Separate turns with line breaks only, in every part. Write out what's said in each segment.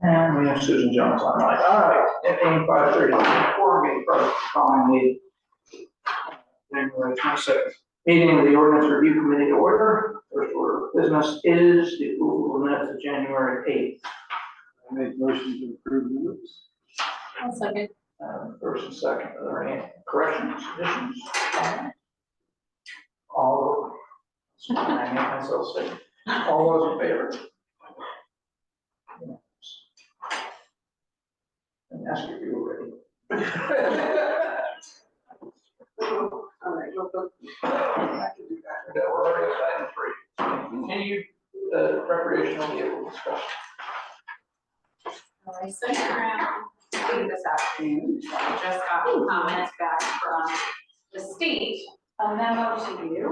And we have Susan Jones online. All right, at 5:30, quorum being present, calling the January 22nd meeting of the Ordinance Review Committee to order. First order of business is the approval of minutes of January 8th.
I make motion to approve the minutes.
I'll second.
First and second, are there any corrections, additions? All, I make myself say, all those in favor? And ask if you were ready.
All right, I can do that.
That we're already at item 3. Continue recreational vehicle discussion.
I sent around this afternoon. I just got comments back from the state. A memo to you.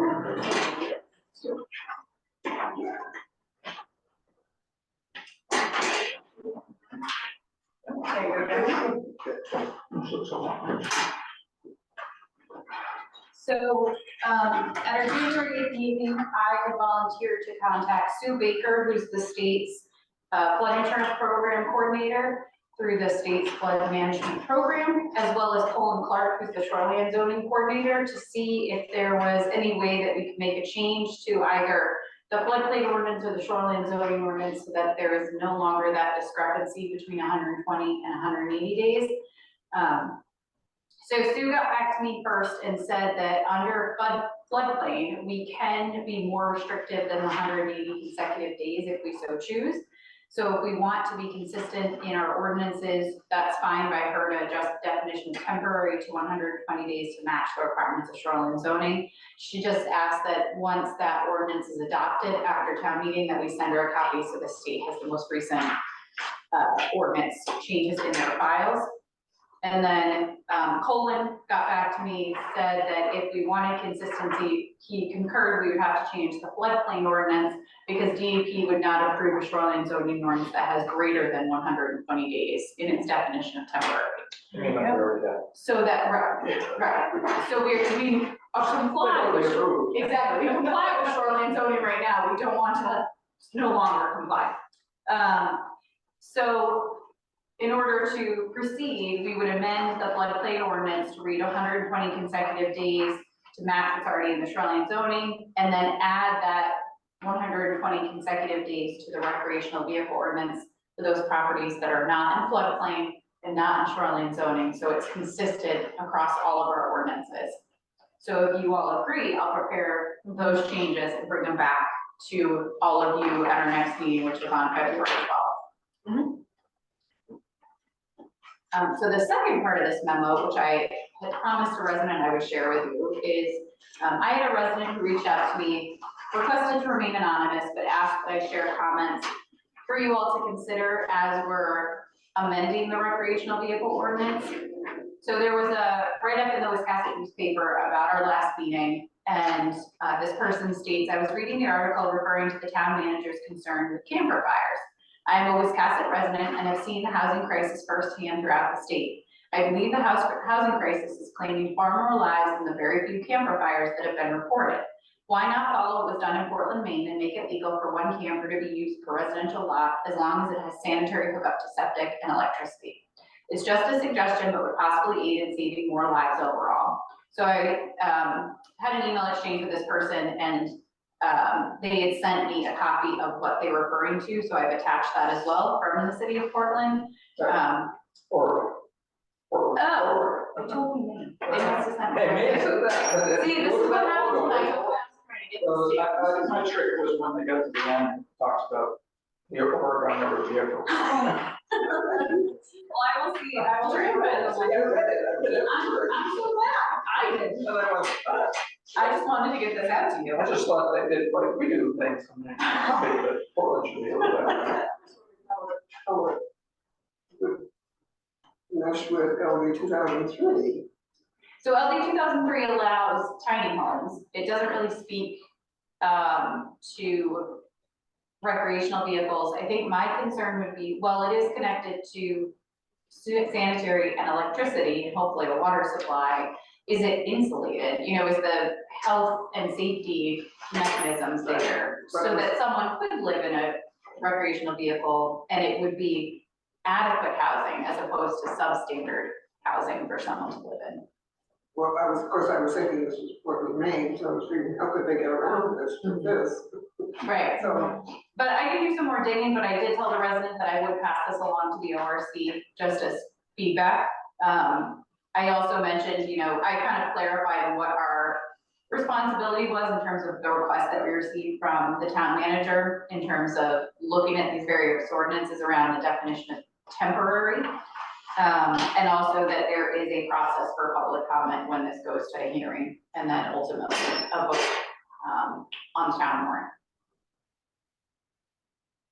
So at our January 8th meeting, I volunteered to contact Sue Baker, who's the state's flood insurance program coordinator through the state's flood management program, as well as Colin Clark, who's the shoreline zoning coordinator, to see if there was any way that we could make a change to either the floodplain ordinance or the shoreline zoning ordinance so that there is no longer that discrepancy between 120 and 180 days. So Sue got back to me first and said that under floodplain, we can be more restrictive than the 180 consecutive days if we so choose. So if we want to be consistent in our ordinances, that's fine by her to adjust the definition of temporary to 120 days to match the requirements of shoreline zoning. She just asked that once that ordinance is adopted after town meeting, that we send her a copy so the state has the most recent ordinance changes in their files. And then Colin got back to me, said that if we wanted consistency, he concurred we would have to change the floodplain ordinance because DEP would not approve a shoreline zoning ordinance that has greater than 120 days in its definition of temporary. So that, right. So we comply with, exactly, we comply with shoreline zoning right now. We don't want to no longer comply. So in order to proceed, we would amend the floodplain ordinance to read 120 consecutive days to match what's already in the shoreline zoning, and then add that 120 consecutive days to the recreational vehicle ordinance for those properties that are not in floodplain and not in shoreline zoning, so it's consistent across all of our ordinances. So if you all agree, I'll prepare those changes and bring them back to all of you at our next meeting, which is on February 12th. Mm-hmm. So the second part of this memo, which I had promised a resident I would share with you, is I had a resident who reached out to me, requested to remain anonymous, but asked that I share comments for you all to consider as we're amending the recreational vehicle ordinance. So there was a write-up in the Wisconsin newspaper about our last meeting, and this person states, I was reading the article referring to the town manager's concern with camper fires. I am a Wisconsin resident and have seen the housing crisis firsthand throughout the state. I believe the housing crisis is claiming far more lives than the very few camper fires that have been reported. Why not follow what was done in Portland, Maine and make it legal for one camper to be used per residential lot as long as it has sanitary hookup to septic and electricity? It's just a suggestion, but would possibly aid in saving more lives overall. So I had an email exchange with this person, and they had sent me a copy of what they were referring to, so I've attached that as well from the city of Portland. Oh, they told me. They must have sent me. See, this is what happens when I go
my trick was when they got to the end and talks about the Oregon number vehicle.
Well, I will see. I will try to read it. I'm so glad. I did.
And I went,
I just wanted to get this out to you.
I just thought they did like we do things. I mean, but Portland should be able to.
That's with LD 2003.
So LD 2003 allows tiny homes. It doesn't really speak to recreational vehicles. I think my concern would be, well, it is connected to sanitary and electricity, and hopefully a water supply. is it insulated? You know, is the health and safety mechanisms there so that someone could live in a recreational vehicle and it would be adequate housing as opposed to substandard housing for someone to live in?
Well, of course, I was thinking this was what we made, so I was thinking, how could they get around this with this?
Right.
So,
But I could do some more digging, but I did tell the resident that I would pass this along to the ORC just as feedback. I also mentioned, you know, I kind of clarified what our responsibility was in terms of the request that we received from the town manager in terms of looking at these various ordinances around the definition of temporary. And also that there is a process for public comment when this goes to a hearing and then ultimately a vote on the town warrant.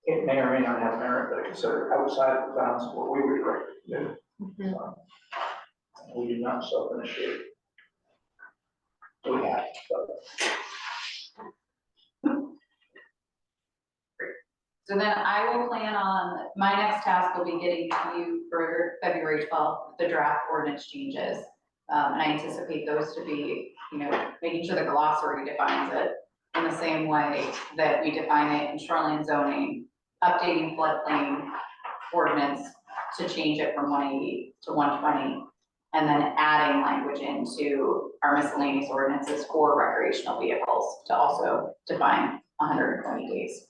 It may or may not have merit, but it's considered outside the bounds of what we would recommend. We do not self-initiate. We have, but
So then I will plan on, my next task will be getting to you for February 12th, the draft ordinance changes. And I anticipate those to be, you know, making sure the glossary defines it in the same way that we define it in shoreline zoning, updating floodplain ordinance to change it from 180 to 120, and then adding language into our miscellaneous ordinances for recreational vehicles to also define 120 days.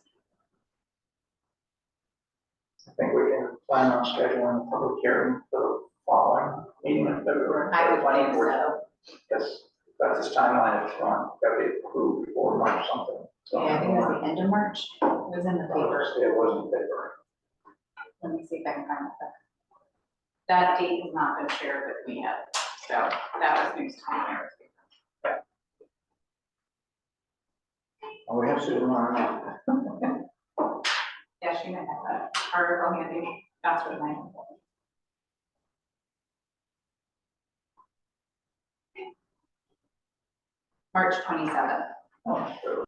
I think we can plan on scheduling a public hearing for the following meeting in February.
I would think so.
Yes, that's this timeline, it's on, got to be approved before March something. So,
Yeah, I think it was the end of March. It was in the paper.
It wasn't paper.
Let me see if I can find it. That date has not been shared with me yet, so that was news to me.
Oh, we have Susan on that.
Yeah, she might have that article handy faster than I am. March 27th.
Oh, so,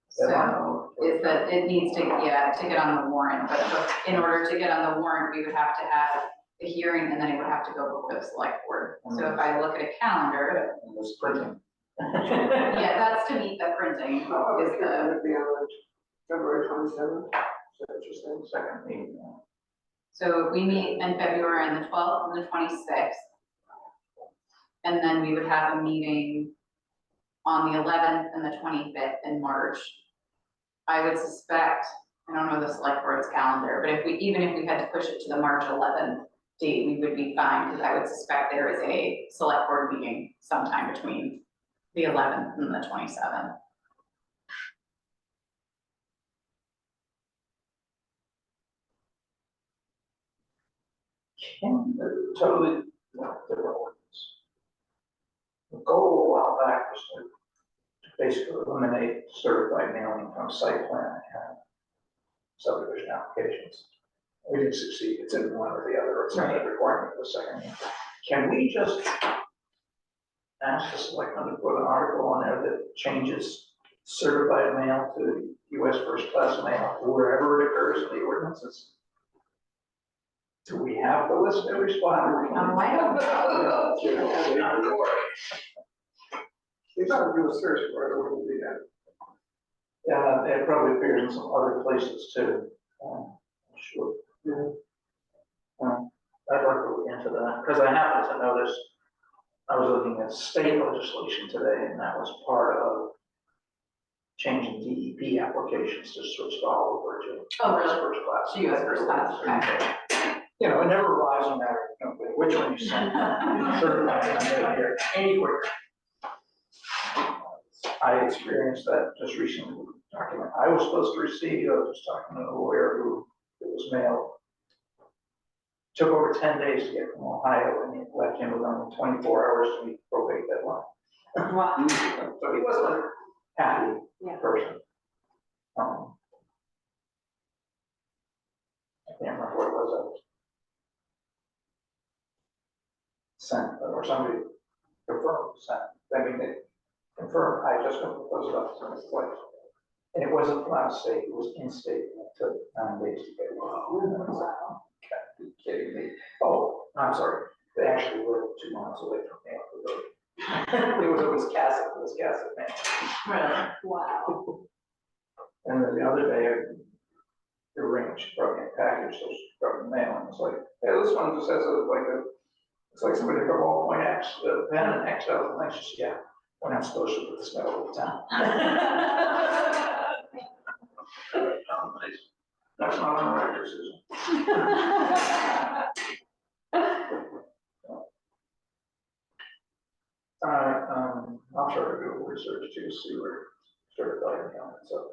So is that it needs to, yeah, to get on the warrant, but in order to get on the warrant, we would have to have the hearing and then it would have to go before the select board. So if I look at a calendar,
It was printing.
yeah, that's to meet the printing
public
is
hearing
the,
would be on February 27th. So interesting.
Second meeting.
so we meet in February on the 12th and the 26th. And then we would have a meeting on the 11th and the 25th in March. I would suspect, I don't know the select board's calendar, but even if we had to push it to the March 11th date, we would be fine, because I would suspect there is a select board meeting sometime between the 11th and the 27th.
Totally different ordinance. The goal a while back was to basically eliminate certified mailing from site plan and subdivision applications. We didn't succeed, it's in one or the other, it's not a requirement of the second. Can we just ask the selectmen to put an article on there that changes certified mail to US first class mail wherever it occurs in the ordinances? Do we have the list every spot?
I don't know.
If I would do a search for it, it wouldn't be that.
Yeah, it probably appears in some other places too. Sure. I'd like to look into that, because I happened to notice, I was looking at state legislation today, and that was part of changing DEP applications to switch it all over to
Oh, really?
first class.
To US first class, okay.
You know, it never relies on that, you know, which one you send. Certified, any quicker. I experienced that just recently with a document I was supposed to receive. I was just talking to a lawyer who it was mailed. Took over 10 days to get from Ohio, and it left him with only 24 hours to meet the probate deadline.
Wow.
So he wasn't a happy
Yeah.
person. I can't remember what it was. I was sent, or somebody confirmed sent. I mean, they confirmed, I just got proposed up to this place. And it wasn't from out of state, it was in state, and it took 9 days to get it. Wow. You kidding me? Oh, I'm sorry, they actually lived miles away from me up the road. It was Cassett, man.
Really? Wow.
And then the other day, the ring, she brought me a package, so she brought me mail, and it's like, hey, this one just has it's like somebody from all point X, pen and X out, and I just, yeah, we're not supposed to put this mail over town. That's not on the record, Susan. I'll try to do research too, see where certified accountants up.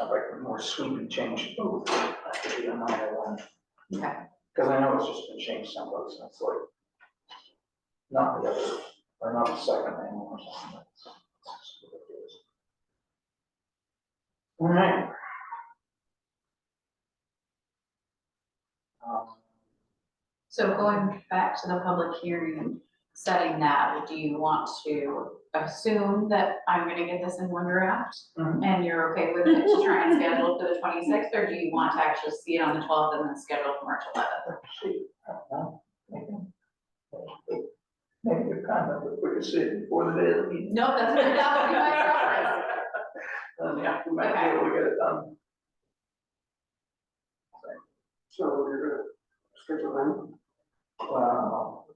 I'd like a more sweeping change both, I could be a minor one.
Okay.
Because I know it's just been changed someplace, and it's like, not the other, or not the second name or something. It's just ridiculous. All right.
So going back to the public hearing, setting that, do you want to assume that I'm gonna get this in one draft?
Mhm.
And you're okay with it to try and schedule for the 26th, or do you want to actually see it on the 12th and then schedule for March 11th?
I don't know. Make a good comment, but we could see it before the day of the meeting.
No, that would be my preference.
Yeah, we might be able to get it done.
So you're gonna schedule them?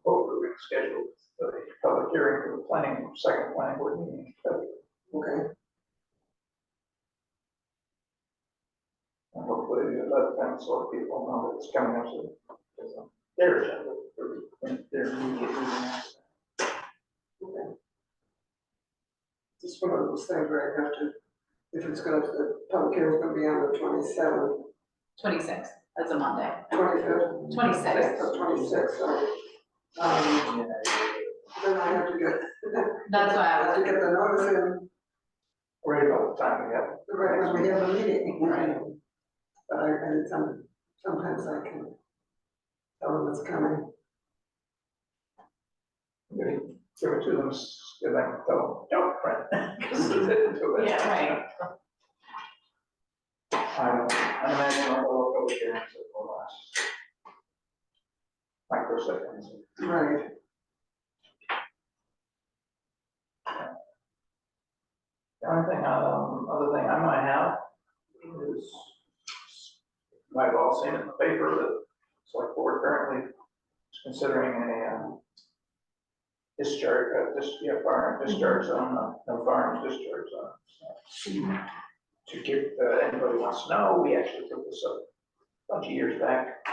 Hopefully we can schedule the public hearing for the second planning board meeting.
Okay.
And hopefully let them sort of people know that it's coming up to their agenda, or their immediate meeting.
Okay. Just one of those things where I have to, if it's gonna, the public hearing's gonna be on the 27th.
26th, that's a Monday.
25th.
26th.
So 26th, so, then I have to get,
That's why I
I have
was,
to get the notice in,
Right about the time we have.
right when we have a meeting.
Right.
But sometimes I can tell them it's coming.
Maybe give it to them, give them, tell them, don't print. Because they didn't do it.
yeah, right.
I imagine I'll go over here and say, well, last microseconds.
Right.
The only thing, other thing I might have is, you might have all seen it in the paper that select board currently is considering a discharge, firearm discharge zone, no firearms discharge zone. To give, anybody wants to know, we actually took this up a bunch of years back.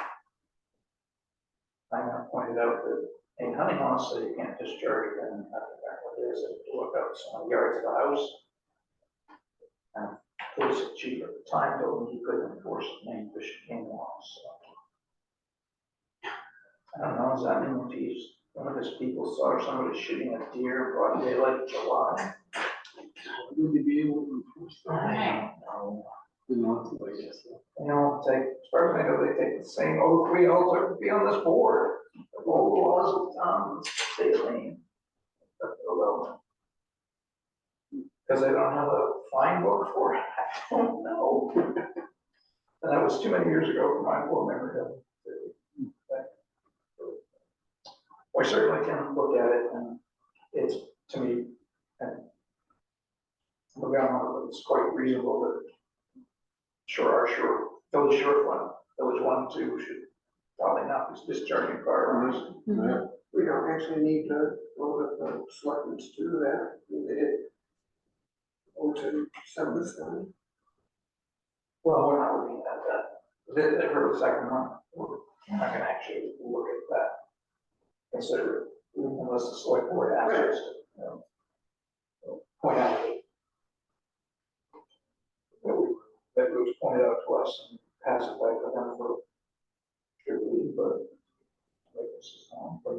I pointed out that in hunting laws, so you can't discharge it, and I forgot what it is, to look up some yards of the house. And police chief at the time told me he couldn't enforce Maine Fish and Game laws. So. I don't know, does that mean if he's, one of his people saw somebody shooting a deer broad daylight July?
Would they be able to enforce that?
Right.
No.
You know, I guess.
You know, as far as I know, they take the same oath we all took to be on this board. The old laws of state of Maine. Because they don't have a fine book for it. I don't know. And that was too many years ago for my poor memory. We certainly can look at it, and it's, to me, and look at it, it's quite reasonable that village short one, village 1 and 2 should probably not be discharging firearms.
Right.
We don't actually need to vote at the selectmen to do that. They did. Or to send this down.
Well, we're not looking at that. They heard the second one. We're not gonna actually look at that. Consider it, unless the select board asks us to, you know, point out that was pointed out to us and pass it back to them for review, but like this is on, but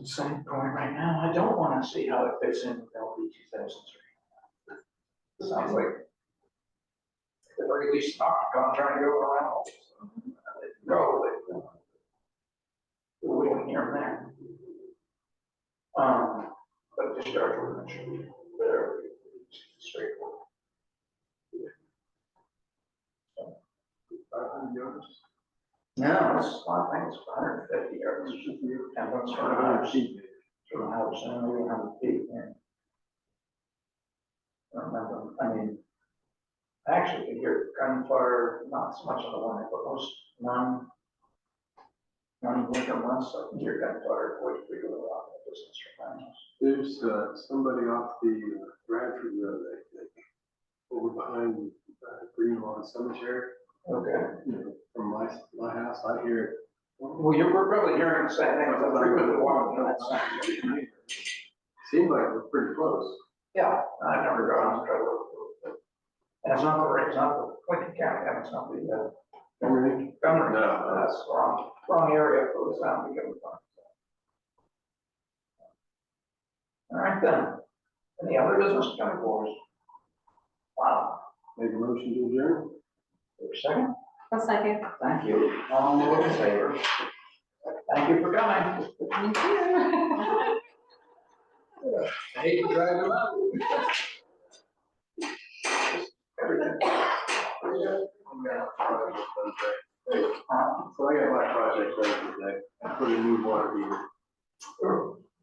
the same point right now, I don't want to see how it fits in with LD 2003. It sounds like at the very least, not trying to go around. Probably. We're here and there. But discharge ordinance should be very straightforward. No, it's, I think it's 150 yards. And that's for a house, for a house, and maybe 100 feet, yeah. I don't remember, I mean, I actually could hear gunfire, not so much on the one, but most non-winter months, I can hear gunfire quite frequently off the distance from my house.
There's somebody off the Bradford Road, I think, over behind Greenlawn Cemetery.
Okay.
You know, from my house, I hear it.
Well, we're probably hearing the same thing, as I frequently walk in that same.
Seemed like we're pretty close.
Yeah, I've never gone on the trail. And it's not the Lincoln County, and it's not the,
Everything?
Gunnery.
No.
That's the wrong area for the sound to get from. All right then, any other business coming for us? Wow,
Make a motion to adjourn?
wait a second,
A second.
thank you, all those in favor. Thank you for coming.
Thank you.
I hate to drive it out.
Everything.
So I got my project done today. I put a new water heater.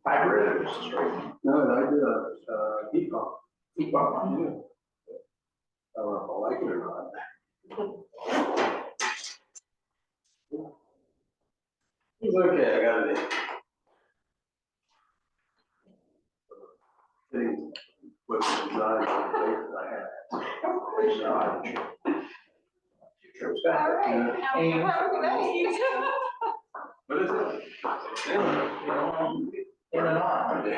Hybrid or just straight?
No, I did a heat pump.
Heat pump.
I don't know if I like it or not. It's okay, I got it in. Thing was designed on the place that I had.
Future was
All
better.
right, now we have a day.
What is it?
In and on.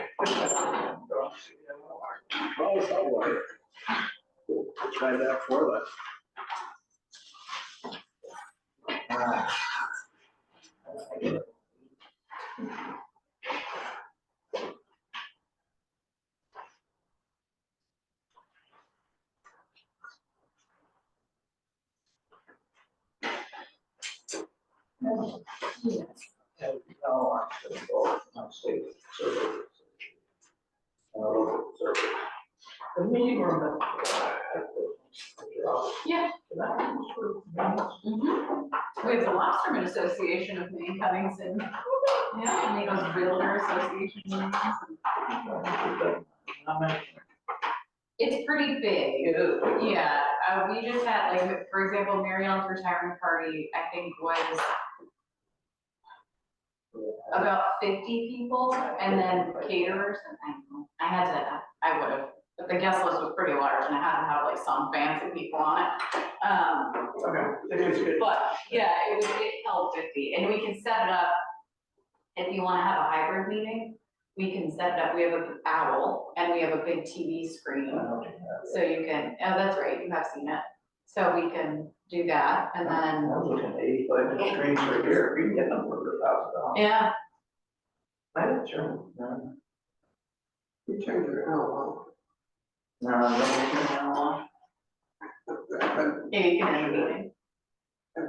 Oh, it's all right. Tried that before, but.
No, I'm just going to state survey. Local survey. The meeting room at the.
Yeah.
Mm-hmm.
We have the Lobsterman Association of Maine coming soon. Yeah, and Maine Realtor Association meetings. It's pretty big.
It is.
Yeah, we just had, like, for example, Mary Ellen's retirement party, I think was about 50 people, and then caterers, and I would have, but the guest list was pretty large, and I had to have like some fancy people on it.
Okay, it is good.
But, yeah, it held 50, and we can set it up, if you wanna have a hybrid meeting, we can set it up, we have an owl, and we have a big TV screen, so you can, oh, that's right, you have seen it. So we can do that, and then,
I was looking at 85 inch screens right here, we can get them for $1,000.
yeah,
I didn't turn. No,
You changed it now,
no, no, no.
yeah, you can end the meeting.
huh?